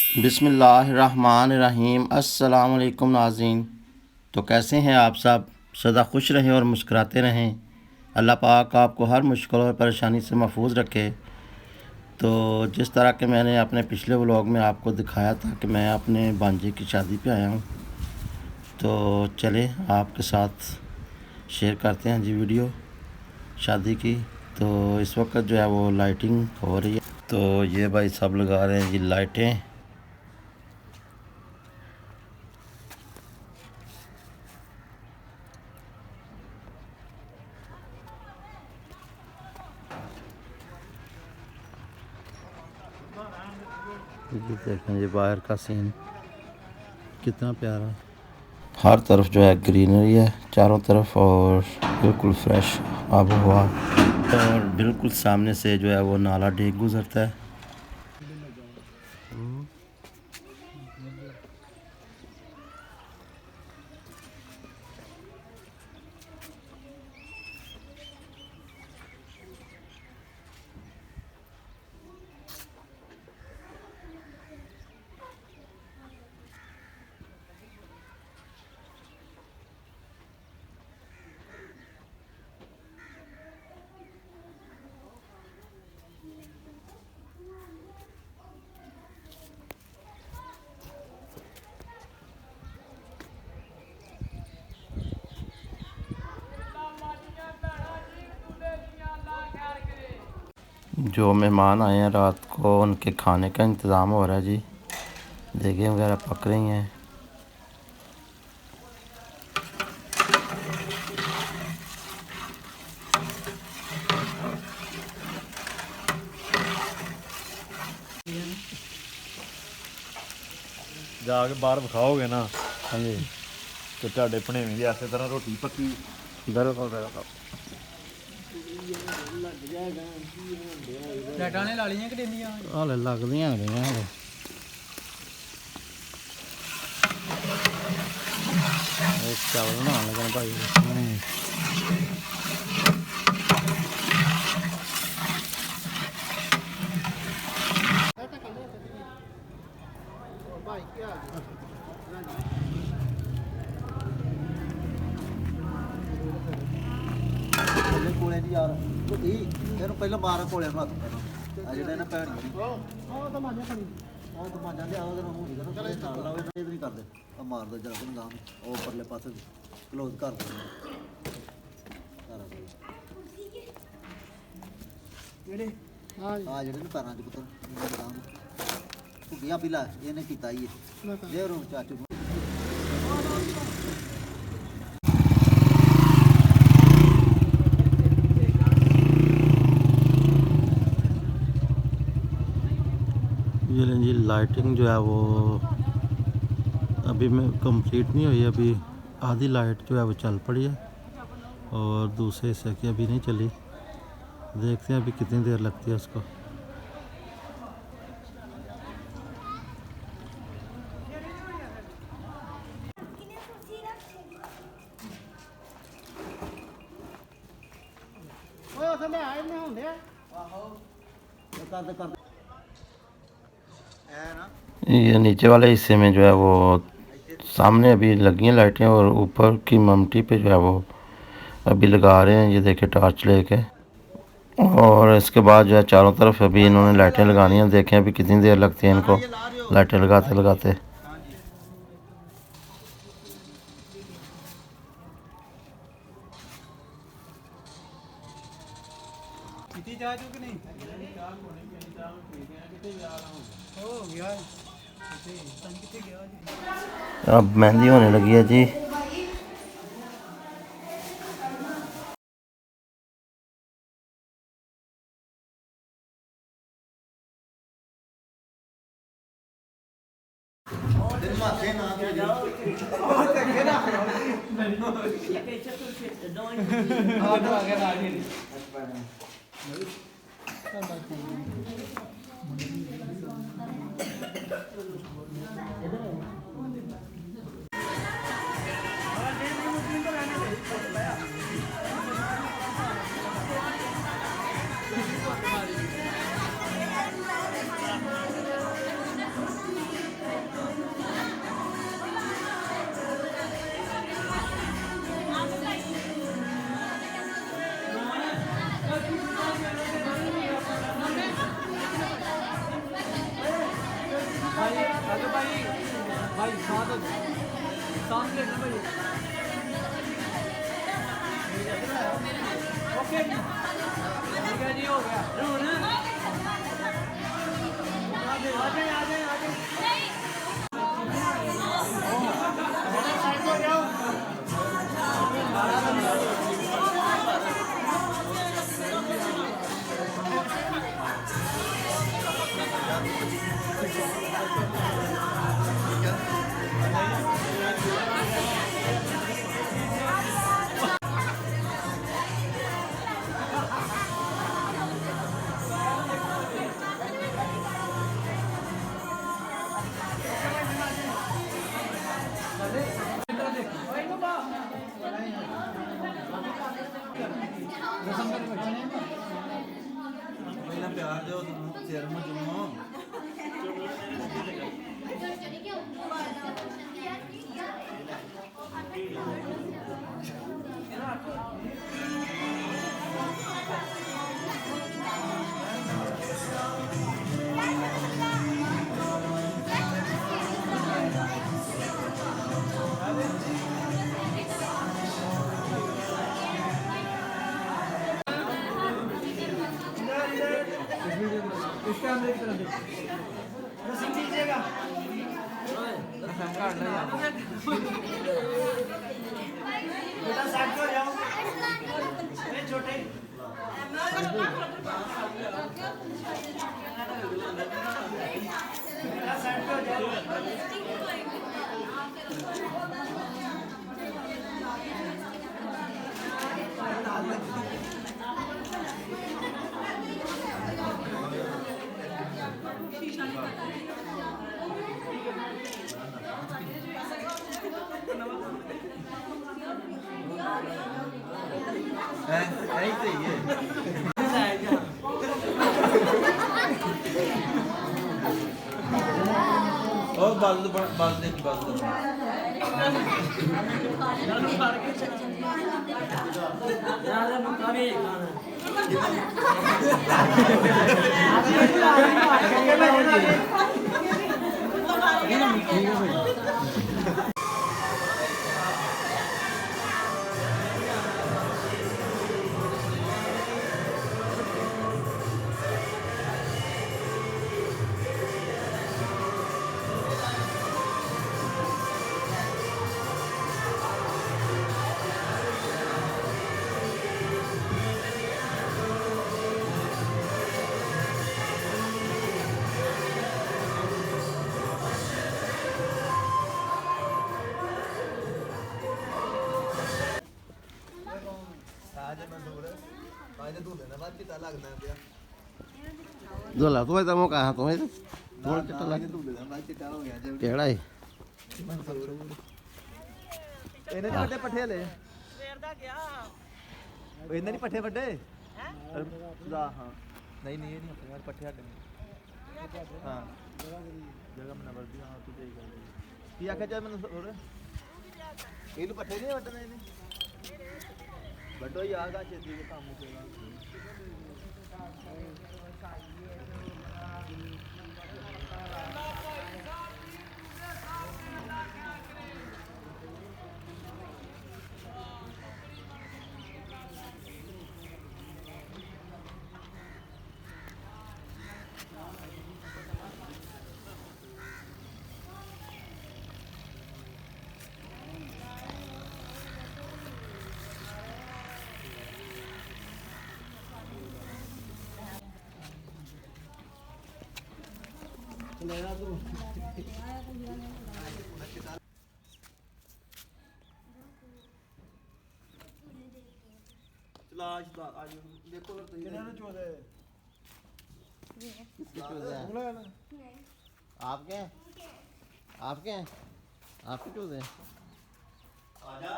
बिस्मिल्लाहिर्रहमानिर्रहीम। अस्सलाम वालेकुम नाज़रीन। तो कैसे हैं आप सब? सदा खुश रहें और मुस्कुराते रहें। अल्लाह पाक आपको हर मुश्किल और परेशानी से महफूज रखे। तो जिस तरह के मैंने अपने पिछले व्लॉग में आपको दिखाया था कि मैं अपने भांजे की शादी पे आया हूँ, तो चलें आपके साथ शेयर करते हैं जी वीडियो शादी की। तो इस वक्त जो है वो लाइटिंग हो रही है। तो ये भाई सब लगा रहे हैं जी लाइटें। ये देखें ये बाहर का सीन कितना प्यारा। हर तरफ जो है ग्रीनरी है चारों तरफ और बिल्कुल फ्रेश आब हवा, और बिल्कुल सामने से जो है वो नाला डेक गुजरता है। जो मेहमान आए हैं रात को उनके खाने का इंतज़ाम हो रहा है जी। देखें वगैरह पक रही हैं। जाके बाहर विखाओगे ना हाँ जी, तो ਤੁਹਾਡੇ ਭਣੇਵੇਂ ਦੀ ਇਸੇ ਤਰ੍ਹਾਂ ਰੋਟੀ ਪੱਕੀ। बिल्कुल बिल्कुल। लाइटां ने ला लियां कि डेंदियां हाले लगदियां गईयां हाले। चावल बनाने लगे भाई। ਕੋਲੇ ਦੀ ਯਾਰ ਧੀ ਇਹਨੂੰ ਪਹਿਲਾਂ ਮਾਰ ਕੋਲੇ ਨੂੰ ਹੱਥ ਆ ਜਿਹੜਾ ਇਹਨਾਂ ਭੈਣ ਉਹ ਤਾਂ ਮਾਂਜਾ ਖੜੀ ਉਹ ਤਾਂ ਮਾਂਜਾ ਲਿਆ ਉਹਦੇ ਨੂੰ ਮੂੰਹ ਨਹੀਂ ਕਰੋ ਨਾਲ ਲਾਵੇ ਇਹ ਨਹੀਂ ਕਰਦੇ ਆ ਮਾਰ ਦੋ ਜਰਾ ਨੂੰ ਗਾਂ ਉਹ ਪਰਲੇ ਪਾਸੇ ਕਲੋਜ਼ ਕਰ ਦੋ ਜਿਹੜੇ ਹਾਂ ਜਿਹੜੇ ਨੂੰ ਪੈਰਾਂ 'ਚ ਪੁੱਤਰ ਗਾਂ ਭੁੱਗੀਆਂ ਪਿਲਾ ਇਹਨੇ ਕੀਤਾ ਹੀ ਇਹ ਦੇ ਰੂਮ ਚਾਚੂ ਨੂੰ। ये लें जी लाइटिंग जो है वो अभी में कंप्लीट नहीं हुई, अभी आधी लाइट जो है वो चल पड़ी है और दूसरे हिस्से की अभी नहीं चली। देखते हैं अभी कितनी देर लगती है उसको। ਕਰਦੇ ਕਰਦੇ ये नीचे वाले हिस्से में जो है वो सामने अभी लगी हैं लाइटें और ऊपर की ममटी पे जो है वो अभी लगा रहे हैं। ये देखें टॉर्च लेके, और इसके बाद जो है चारों तरफ अभी इन्होंने लाइटें लगानी हैं। देखें अभी कितनी देर लगती है इनको लाइटें लगाते लगाते। जा चुकी नहीं हो गया अब मेहंदी होने लगी है जी। ਮਾਥੇ ਨਾ ਤੇ आगे भाई भाई साथ लेना भाई ओके जी ठीक है जी हो गया आ जाए ਪਹਿਲਾਂ ਪਿਆਰ ਦਿਓ ਤੁਹਾਨੂੰ ਸਿਰ ਨੂੰ ਚੁੰਮੋ इसका अंदर की तरफ रस्सी खींचेगा बेटा साइड को जाओ ए छोटे बेटा साइड को जाओ ਨਹੀਂ ਸਹੀ ਹੈ ਉਹ ਬਸ ਦੇ ਬਸ आज मंजूर है आज दूल्हे ने बात चिता लगना पिया दूल्हा तो तो मौका है तो थोड़ा चिट्टा लग दूल्हे ने बात चिता हो गया जब केड़ा है ਇਹਨੇ ਨਹੀਂ ਵੱਡੇ ਪੱਠੇ ਹਲੇ ਸਵੇਰ ਦਾ ਗਿਆ ਉਹ ਇਹਨਾਂ ਨਹੀਂ ਪੱਠੇ ਵੱਡੇ ਹੈ ਦਾ ਹਾਂ ਨਹੀਂ ਨਹੀਂ ਇਹ ਨਹੀਂ ਆਪਣੇ ਯਾਰ ਪੱਠੇ ਹੱਡੇ ਹਾਂ ਜਗ੍ਹਾ ਮਨਾ ਵਰਦੀ ਹਾਂ ਤੂੰ ਸਹੀ ਗੱਲ ਕੀ ਆਖਿਆ ਜਾ ਮੈਨੂੰ ਹੋਰ ਇਹਨੂੰ ਪੱਠੇ ਨਹੀਂ ਵੱਢਣੇ ਇਹਨੇ ਵੱਡੋ ਯਾਦ ਆ ਛੇਤੀ ਦੇ ਕੰਮ ਚੇਗਾ लेना तू चला आज देखो कितने ने चोदे किसके चूजे हैं आपके आपके आपके चूजे आजा